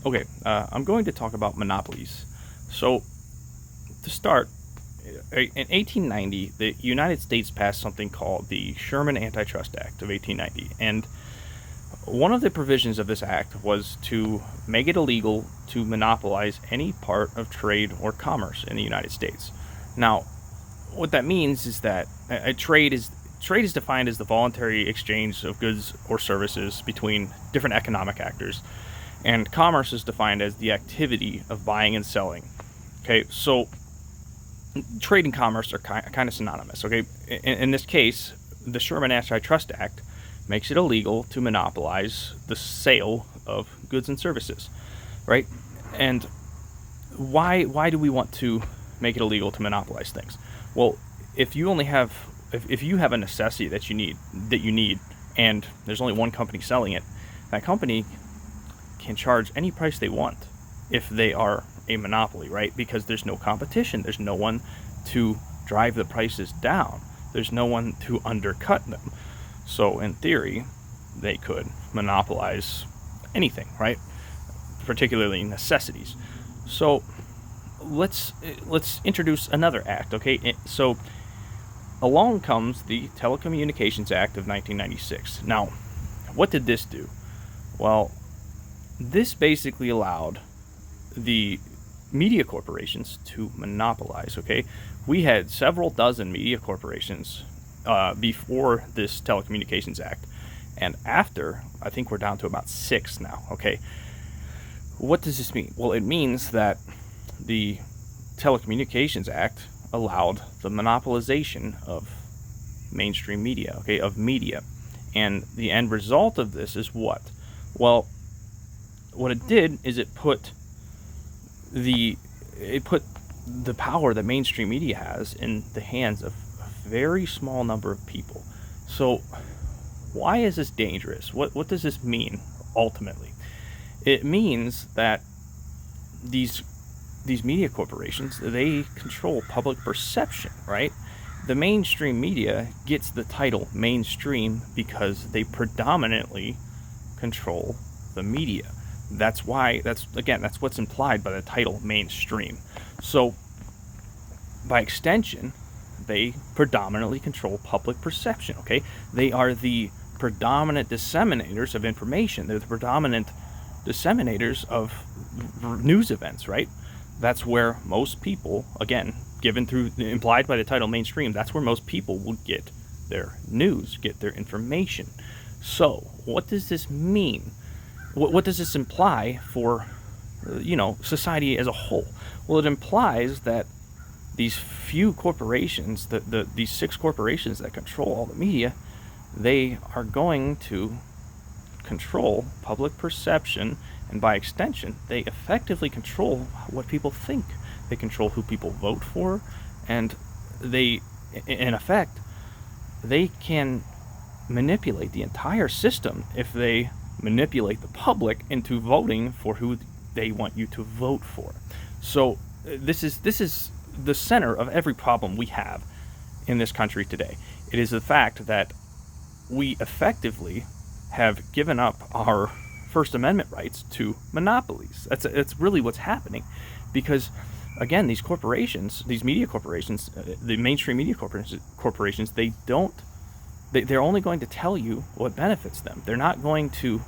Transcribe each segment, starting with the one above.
Okay, I'm going to talk about monopolies. So, to start, in 1890, the United States passed something called the Sherman Antitrust Act of 1890. And one of the provisions of this act was to make it illegal to monopolize any part of trade or commerce in the United States. Now, what that means is that a trade is defined as the voluntary exchange of goods or services between different economic actors, and commerce is defined as the activity of buying and selling. Okay, so trade and commerce are kind of synonymous. Okay, in this case, the Sherman Antitrust Act makes it illegal to monopolize the sale of goods and services, right? And why do we want to make it illegal to monopolize things? Well, if you have a necessity that you need, and there's only one company selling it, that company can charge any price they want if they are a monopoly, right? Because there's no competition, there's no one to drive the prices down, there's no one to undercut them. So in theory, they could monopolize anything, right? Particularly necessities. So let's introduce another act, okay? So along comes the Telecommunications Act of 1996. Now, what did this do? Well, this basically allowed the media corporations to monopolize, okay? We had several dozen media corporations before this Telecommunications Act, and after, I think we're down to about 6 now, okay? What does this mean? Well, it means that the Telecommunications Act allowed the monopolization of mainstream media, okay, of media. And the end result of this is what? Well, what it did is it put the power that mainstream media has in the hands of a very small number of people. So why is this dangerous? What does this mean ultimately? It means that these media corporations, they control public perception, right? The mainstream media gets the title mainstream because they predominantly control the media. That's what's implied by the title mainstream. So by extension, they predominantly control public perception, okay? They are the predominant disseminators of information. They're the predominant disseminators of news events, right? That's where most people, again, implied by the title mainstream, that's where most people will get their news, get their information. So what does this mean? What does this imply for, society as a whole? Well, it implies that these few corporations, these 6 corporations that control all the media, they are going to control public perception, and by extension, they effectively control what people think. They control who people vote for, and they, in effect, they can manipulate the entire system if they manipulate the public into voting for who they want you to vote for. So this is the center of every problem we have in this country today. It is the fact that we effectively have given up our First Amendment rights to monopolies. That's really what's happening, because again, these corporations, these media corporations, the mainstream media corporations, they're only going to tell you what benefits them. They're not going to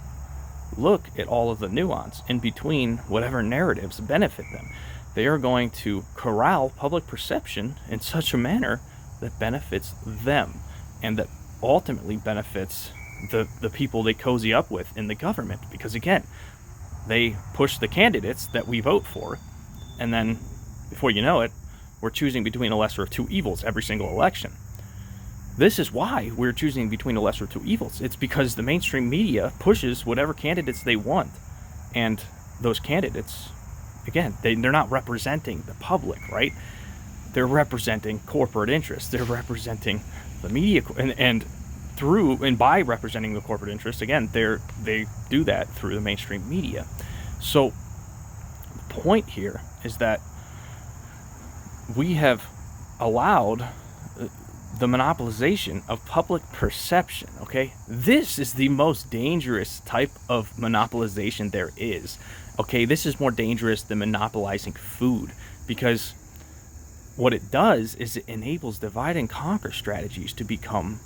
look at all of the nuance in between whatever narratives benefit them. They are going to corral public perception in such a manner that benefits them, and that ultimately benefits the people they cozy up with in the government, because again, they push the candidates that we vote for, and then before you know it, we're choosing between a lesser of 2 evils every single election. This is why we're choosing between the lesser of 2 evils. It's because the mainstream media pushes whatever candidates they want, and those candidates, again, they're not representing the public, right? They're representing corporate interests. They're representing the media, and by representing the corporate interests, again, they do that through the mainstream media. So the point here is that we have allowed the monopolization of public perception, okay? This is the most dangerous type of monopolization there is, okay? This is more dangerous than monopolizing food, because what it does is it enables divide and conquer strategies to become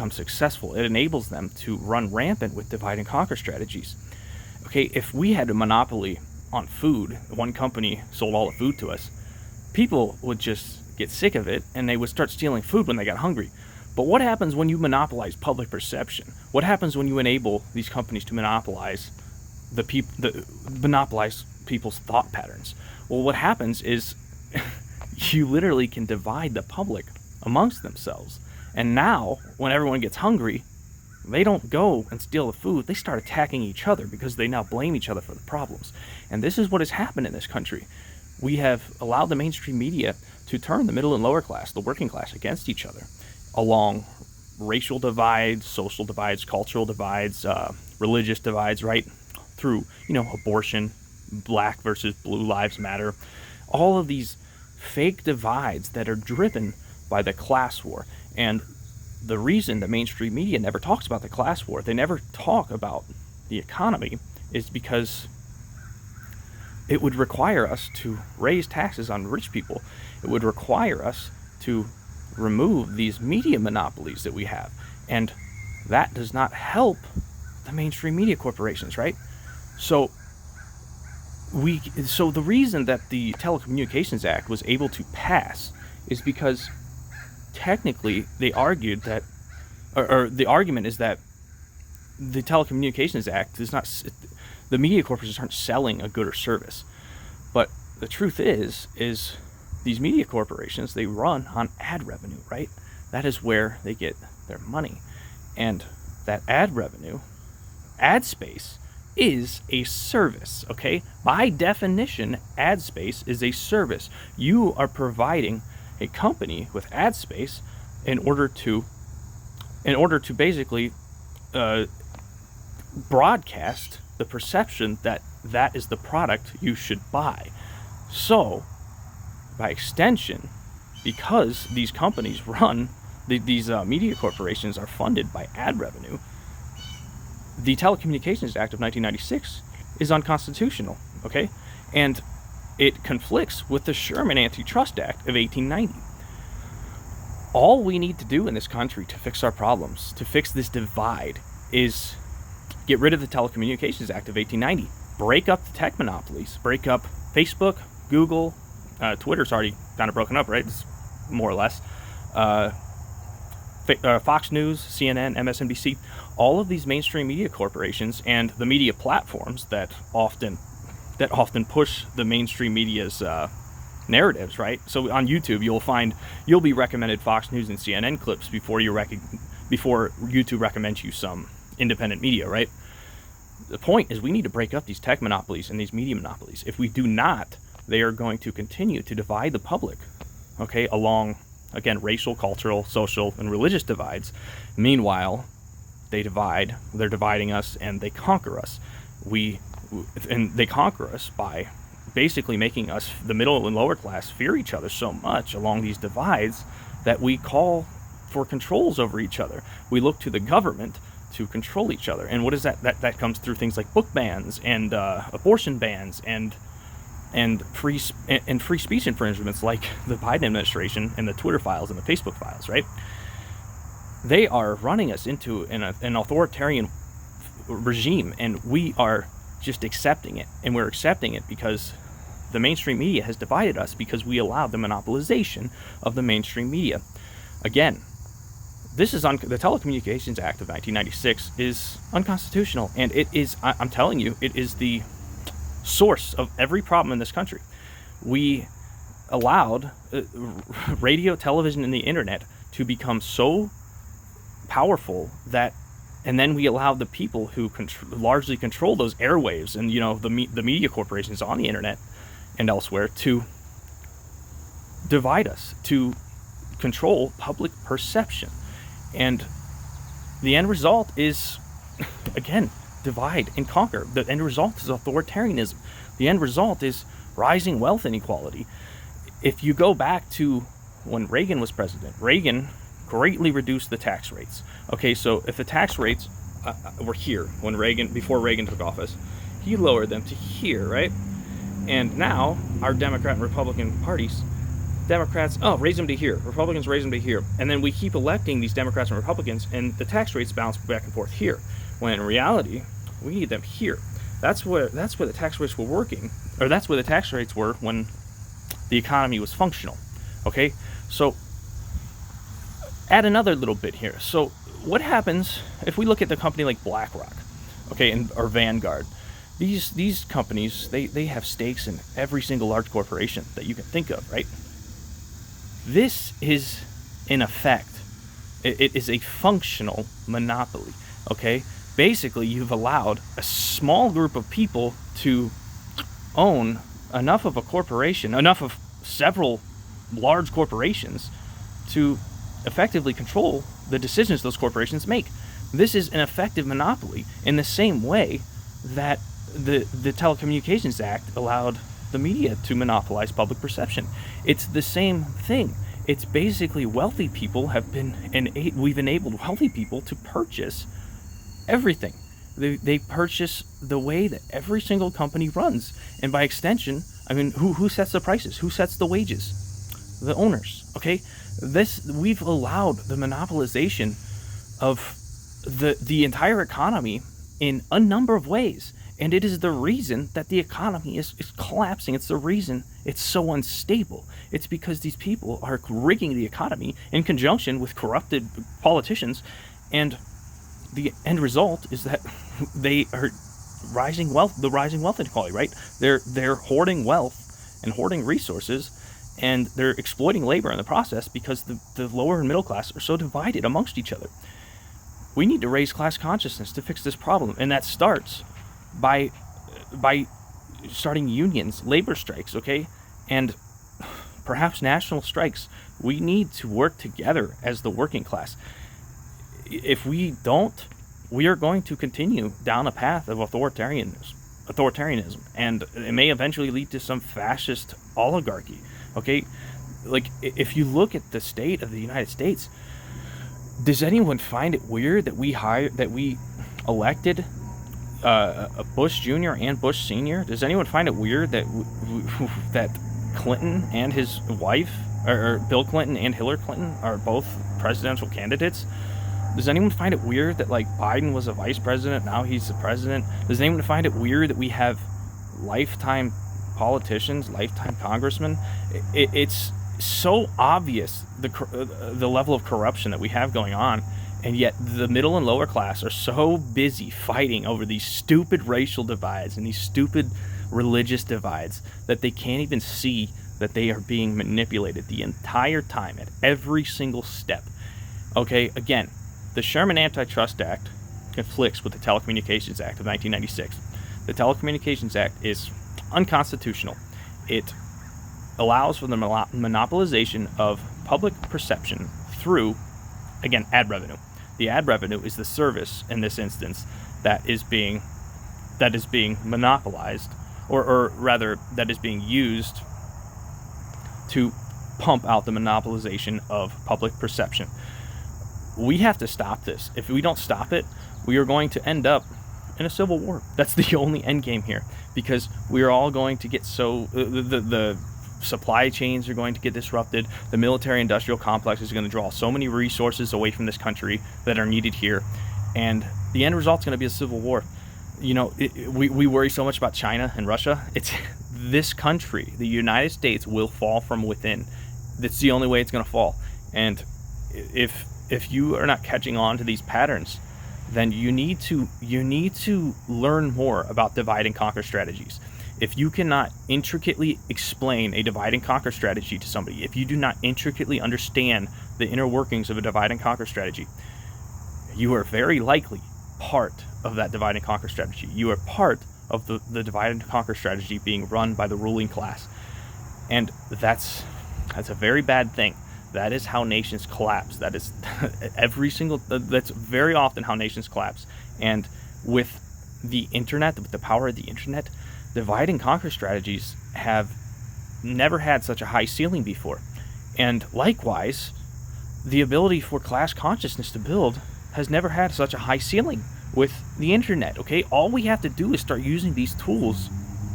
successful. It enables them to run rampant with divide and conquer strategies. Okay, if we had a monopoly on food, one company sold all the food to us, people would just get sick of it and they would start stealing food when they got hungry. But what happens when you monopolize public perception? What happens when you enable these companies to monopolize monopolize people's thought patterns? Well, what happens is you literally can divide the public amongst themselves. And now, when everyone gets hungry, they don't go and steal the food. They start attacking each other because they now blame each other for the problems. And this is what has happened in this country. We have allowed the mainstream media to turn the middle and lower class, the working class, against each other along racial divides, social divides, cultural divides, religious divides, right? Through, abortion, black versus blue lives matter. All of these fake divides that are driven by the class war. And the reason the mainstream media never talks about the class war, they never talk about the economy, is because it would require us to raise taxes on rich people. It would require us to remove these media monopolies that we have. And that does not help the mainstream media corporations, right? So the reason that the Telecommunications Act was able to pass is because technically they argued that, or the argument is that the Telecommunications Act is not, the media corporations aren't selling a good or service. But the truth is these media corporations, they run on ad revenue, right? That is where they get their money. And that ad revenue, ad space, is a service, okay? By definition, ad space is a service. You are providing a company with ad space in order to basically broadcast the perception that that is the product you should buy. So, by extension, because these companies run, these media corporations are funded by ad revenue, the Telecommunications Act of 1996 is unconstitutional, okay? And it conflicts with the Sherman Antitrust Act of 1890. All we need to do in this country to fix our problems, to fix this divide, is get rid of the Telecommunications Act of 1890. Break up the tech monopolies. Break up Facebook, Google, Twitter's already kind of broken up, right? It's more or less. Fox News, CNN, MSNBC, all of these mainstream media corporations and the media platforms that often push the mainstream media's narratives, right? So on YouTube, you'll be recommended Fox News and CNN clips before YouTube recommends you some independent media, right? The point is we need to break up these tech monopolies and these media monopolies. If we do not, they are going to continue to divide the public, okay, along, again, racial, cultural, social, and religious divides. Meanwhile, they're dividing us, and they conquer us. They conquer us by basically making us, the middle and lower class, fear each other so much along these divides that we call for controls over each other. We look to the government to control each other. And what is that? That comes through things like book bans and abortion bans and free speech infringements like the Biden administration and the Twitter files and the Facebook files, right? They are running us into an authoritarian regime, and we are just accepting it. And we're accepting it because the mainstream media has divided us, because we allowed the monopolization of the mainstream media. Again, this is the Telecommunications Act of 1996 is unconstitutional, and it is, I'm telling you, it is the source of every problem in this country. We allowed radio, television, and the internet to become so powerful that, and then we allowed the people who largely control those airwaves and the media corporations on the internet and elsewhere to divide us, to control public perception. And the end result is, again, divide and conquer. The end result is authoritarianism. The end result is rising wealth inequality. If you go back to when Reagan was president, Reagan greatly reduced the tax rates. Okay, so if the tax rates were here before Reagan took office, he lowered them to here, right? And now our Democrat and Republican parties, Democrats, raise them to here. Republicans raise them to here. And then we keep electing these Democrats and Republicans, and the tax rates bounce back and forth here. When in reality, we need them here. That's where the tax rates were working, or that's where the tax rates were when the economy was functional. Okay, so add another little bit here. So what happens if we look at the company like BlackRock, okay, or Vanguard? These companies, they have stakes in every single large corporation that you can think of, right? This is, in effect, it is a functional monopoly, okay? Basically, you've allowed a small group of people to own enough of a corporation, enough of several large corporations to effectively control the decisions those corporations make. This is an effective monopoly in the same way that the Telecommunications Act allowed the media to monopolize public perception. It's the same thing. It's basically wealthy people we've enabled wealthy people to purchase everything. They purchase the way that every single company runs. And by extension, I mean, who sets the prices? Who sets the wages? The owners, okay? We've allowed the monopolization of the entire economy in a number of ways. And it is the reason that the economy is collapsing. It's the reason it's so unstable. It's because these people are rigging the economy in conjunction with corrupted politicians, and the end result is that they are the rising wealth inequality, right? They're hoarding wealth and hoarding resources, and they're exploiting labor in the process because the lower and middle class are so divided amongst each other. We need to raise class consciousness to fix this problem, and that starts by starting unions, labor strikes, okay, and perhaps national strikes. We need to work together as the working class. If we don't, we are going to continue down a path of authoritarianism, and it may eventually lead to some fascist oligarchy. Okay, like if you look at the state of the United States, does anyone find it weird that we elected Bush Jr. and Bush Sr.? Does anyone find it weird that that Clinton and his wife, or Bill Clinton and Hillary Clinton, are both presidential candidates? Does anyone find it weird that like Biden was a vice president, now he's the president? Does anyone find it weird that we have lifetime politicians, lifetime congressmen? It's so obvious the level of corruption that we have going on, and yet the middle and lower class are so busy fighting over these stupid racial divides and these stupid religious divides that they can't even see that they are being manipulated the entire time at every single step. Okay, again, the Sherman Antitrust Act conflicts with the Telecommunications Act of 1996. The Telecommunications Act is unconstitutional. It allows for the monopolization of public perception through, again, ad revenue. The ad revenue is the service in this instance that is being monopolized, or rather that is being used to pump out the monopolization of public perception. We have to stop this. If we don't stop it, we are going to end up in a civil war. That's the only end game here, because we are all going to get the supply chains are going to get disrupted. The military-industrial complex is going to draw so many resources away from this country that are needed here, and the end result is going to be a civil war. You know, we worry so much about China and Russia. It's this country, the United States, will fall from within. That's the only way it's going to fall. And if you are not catching on to these patterns, then you need to learn more about divide and conquer strategies. If you cannot intricately explain a divide and conquer strategy to somebody, if you do not intricately understand the inner workings of a divide and conquer strategy, you are very likely part of that divide and conquer strategy. You are part of the divide and conquer strategy being run by the ruling class. And that's a very bad thing. That is how nations collapse. That is that's very often how nations collapse. And with the internet, with the power of the internet, divide and conquer strategies have never had such a high ceiling before. And likewise, the ability for class consciousness to build has never had such a high ceiling with the internet, okay? All we have to do is start using these tools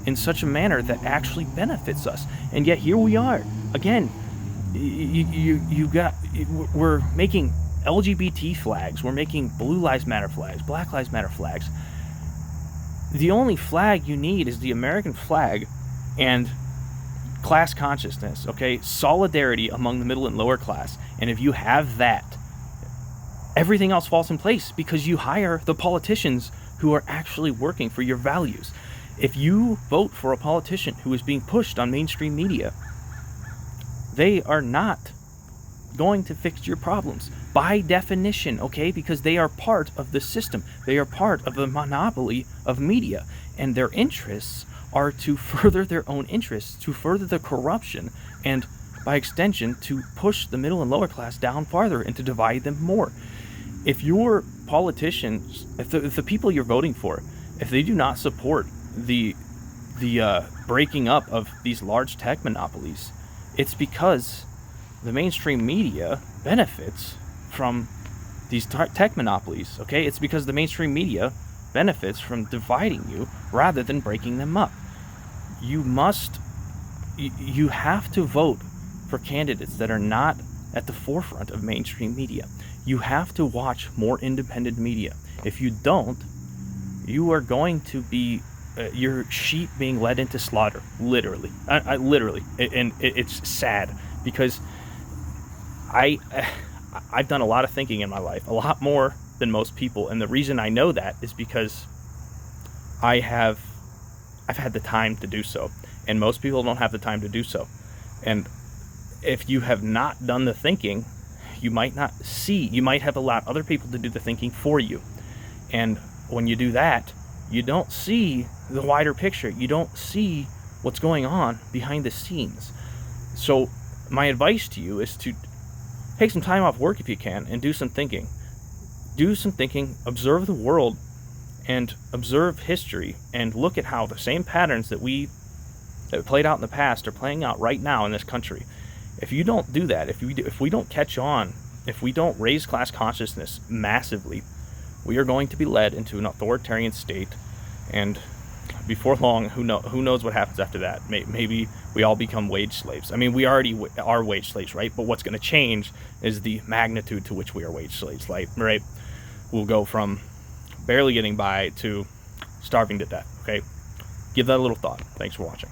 in such a manner that actually benefits us. And yet here we are. Again, we're making LGBT flags, we're making Blue Lives Matter flags, Black Lives Matter flags. The only flag you need is the American flag and class consciousness, okay? Solidarity among the middle and lower class. And if you have that, everything else falls in place because you hire the politicians who are actually working for your values. If you vote for a politician who is being pushed on mainstream media, they are not going to fix your problems by definition, okay? Because they are part of the system. They are part of the monopoly of media, and their interests are to further their own interests, to further the corruption, and by extension, to push the middle and lower class down farther and to divide them more. If your politicians, if the people you're voting for, if they do not support the breaking up of these large tech monopolies, it's because the mainstream media benefits from these tech monopolies, okay? It's because the mainstream media benefits from dividing you rather than breaking them up. You have to vote for candidates that are not at the forefront of mainstream media. You have to watch more independent media. If you don't, you are going to be your sheep being led into slaughter, literally. Literally. And it's sad because I've done a lot of thinking in my life, a lot more than most people, and the reason I know that is because I've had the time to do so, and most people don't have the time to do so. And if you have not done the thinking, you might have allowed other people to do the thinking for you. And when you do that, you don't see the wider picture. You don't see what's going on behind the scenes. So my advice to you is to take some time off work if you can and do some thinking. Do some thinking, observe the world, and observe history, and look at how the same patterns that played out in the past are playing out right now in this country. If you don't do that, if we don't catch on, if we don't raise class consciousness massively, we are going to be led into an authoritarian state, and before long, who knows what happens after that? Maybe we all become wage slaves. I mean, we already are wage slaves, right? But what's going to change is the magnitude to which we are wage slaves, right? We'll go from barely getting by to starving to death, okay? Give that a little thought. Thanks for watching.